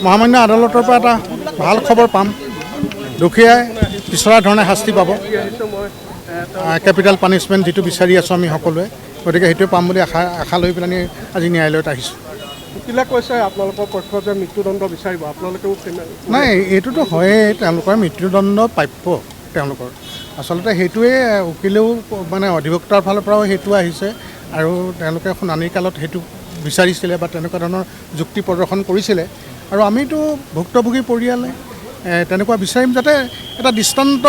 মহামান্য আদালতৰ পৰা এটা ভাল খবৰ পাম। দুখীয়াই বিচৰা ধৰণে শাস্তি পাব, কেপিটেল পানিছমেণ্ট যিটো বিচাৰি আছোঁ আমি সকলোৱে, গতিকে সেইটোৱে পাম বুলি আশা লৈ পেলাই আজি ন্যায়ালয়ত আহিছোঁ। উকিলে কৈছে আপোনালোকৰ পক্ষ যে মৃত্যুদণ্ড বিচাৰিব, আপোনালোকেও নাই, এইটোতো হয়েই, তেওঁলোকৰ মৃত্যুদণ্ড প্ৰাপ্য তেওঁলোকৰ। আচলতে সেইটোৱে উকিলেও মানে অধিবক্তাৰ ফালৰ পৰাও সেইটো আহিছে আৰু তেওঁলোকে শুনানিৰ কালত সেইটো বিচাৰিছিলে বা তেনেকুৱা ধৰণৰ যুক্তি প্ৰদৰ্শন কৰিছিলে। আৰু আমিতো ভুক্তভোগী পৰিয়ালে তেনেকুৱা বিচাৰিম যাতে এটা দৃষ্টান্ত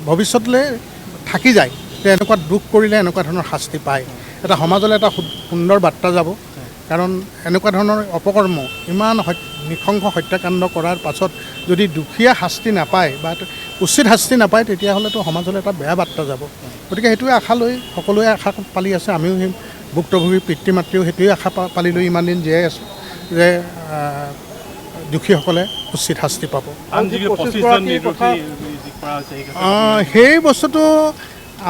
ভৱিষ্যতলৈ থাকি যায় যে এনেকুৱা দুখ কৰিলে এনেকুৱা ধৰণৰ শাস্তি পায়। এটা সমাজলৈ এটা সুন্দৰ বাৰ্তা যাব, কাৰণ এনেকুৱা ধৰণৰ অপকৰ্ম ইমান নৃশংস হত্যাকাণ্ড কৰাৰ পাছত যদি দুখীয়া শাস্তি নাপায় বা উচিত শাস্তি নাপায়, তেতিয়াহ'লেতো সমাজলৈ এটা বেয়া বাৰ্তা যাব। গতিকে সেইটোৱে আশা লৈ সকলোৱে আশা পালি আছে, আমিও সেই ভুক্তভোগী পিতৃ মাতৃও সেইটোৱে আশা পালি লৈ ইমান দিন জীয়াই আছোঁ যে দুখীসকলে উচিত শাস্তি পাব। সেই বস্তুটো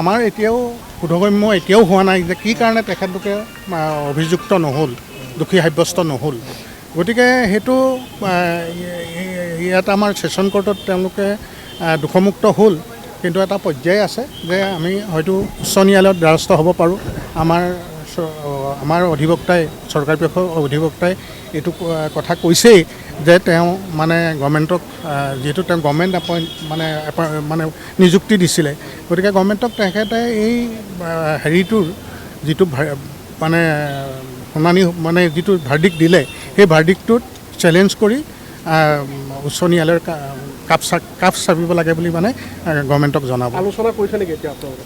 আমাৰ এতিয়াও বোধগম্য এতিয়াও হোৱা নাই যে কি কাৰণে তেখেতলোকে অভিযুক্ত নহ'ল, দোষী সাব্যস্ত নহ'ল। গতিকে সেইটো ইয়াত আমাৰ ছেছন কোৰ্টত তেওঁলোকে দোষমুক্ত হ'ল, কিন্তু এটা পৰ্যায় আছে যে আমি হয়তো উচ্চ ন্যায়ালয়ত দ্বাৰস্থ হ'ব পাৰোঁ। আমাৰ অধিবক্তাই, চৰকাৰী পক্ষৰ অধিবক্তাই এইটো কথা কৈছেই যে তেওঁ মানে গভৰ্ণমেণ্টক, যিহেতু তেওঁ গভৰ্ণমেণ্ট মানে নিযুক্তি দিছিলে, গতিকে গভৰ্ণমেণ্টক তেখেতে এই হেৰিটোৰ যিটো মানে শুনানি মানে যিটো ভাৰ্ডিক্ট দিলে, সেই ভাৰ্ডিক্টটোত চেলেঞ্জ কৰি উচ্চ ন্যায়ালয়ৰ কাষ চাপিব লাগে বুলি মানে গভৰ্ণমেণ্টক জনাব। আলোচনা কৰিছে নেকি এতিয়া আপোনালোকে?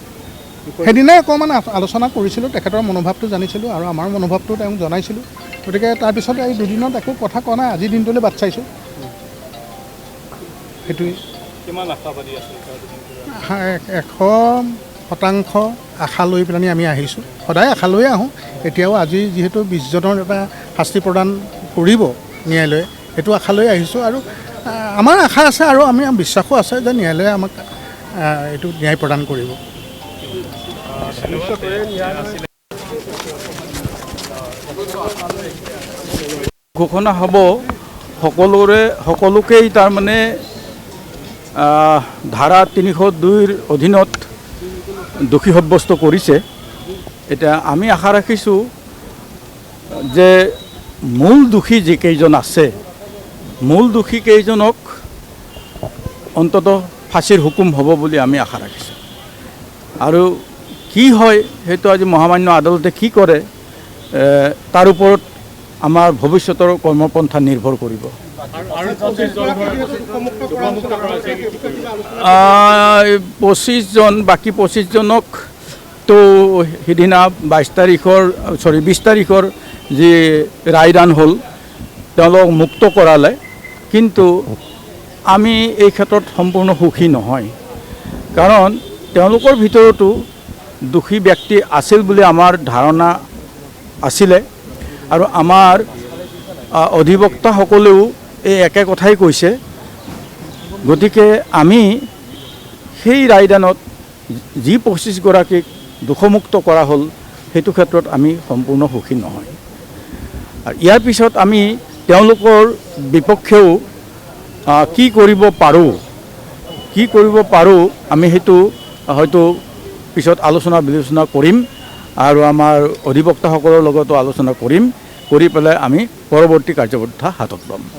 সেইদিনাই অকণমান আলোচনা কৰিছিলোঁ, তেখেতৰ মনোভাৱটো জানিছিলোঁ আৰু আমাৰ মনোভাৱটো তেওঁক জনাইছিলোঁ। গতিকে তাৰপিছত এই দুদিনত একো কথা কোৱা নাই, আজিৰ দিনটোলৈ বাট চাইছোঁ। সেইটোৱেই। কিমান আশাবাদী আছে? 100% আশা লৈ পেলাই আমি আহিছোঁ, সদায় আশা লৈয়ে আহোঁ। এতিয়াও আজি যিহেতু 20 জনৰ এটা শাস্তি প্ৰদান কৰিব ন্যায়ালয়ে, সেইটো আশা লৈ আহিছোঁ। আৰু আমাৰ আশা আছে আৰু আমি বিশ্বাসো আছে যে ন্যায়ালয়ে আমাক এইটো ন্যায় প্ৰদান কৰিব। ঘোষণা হ'ব সকলোকেই তাৰমানে ধাৰা 302ৰ অধীনত দোষী সাব্যস্ত কৰিছে। এতিয়া আমি আশা ৰাখিছোঁ যে মূল দোষী যিকেইজন আছে, মূল দোষী কেইজনক অন্ততঃ ফাঁচীৰ হুকুম হ'ব বুলি আমি আশা ৰাখিছোঁ। আৰু কি হয় সেইটো আজি মহামান্য আদালতে কি কৰে তাৰ ওপৰত আমাৰ ভৱিষ্যতৰ কৰ্মপন্থা নিৰ্ভৰ কৰিব। 25 জন, বাকী 25 জনক তো সিদিনা 20 তাৰিখৰ যি ৰায়দান হ'ল তেওঁলোকক মুক্ত কৰালে, কিন্তু আমি এই ক্ষেত্ৰত সম্পূৰ্ণ সুখী নহয়। কাৰণ তেওঁলোকৰ ভিতৰতো দোষী ব্যক্তি আছিল বুলি আমাৰ ধাৰণা আছিলে আৰু আমাৰ অধিবক্তাসকলেও এই একে কথাই কৈছে। গতিকে আমি সেই ৰায়দানত যি 25 গৰাকীক দোষমুক্ত কৰা হ'ল সেইটো ক্ষেত্ৰত আমি সম্পূৰ্ণ সুখী নহয়। আৰু ইয়াৰ পিছত আমি তেওঁলোকৰ বিপক্ষেও কি কৰিব পাৰোঁ আমি সেইটো হয়তো পিছত আলোচনা বিবেচনা কৰিম আৰু আমাৰ অধিবক্তাসকলৰ লগতো আলোচনা কৰি পেলাই আমি পৰৱৰ্তী কাৰ্যপন্থা হাতত ল'ম।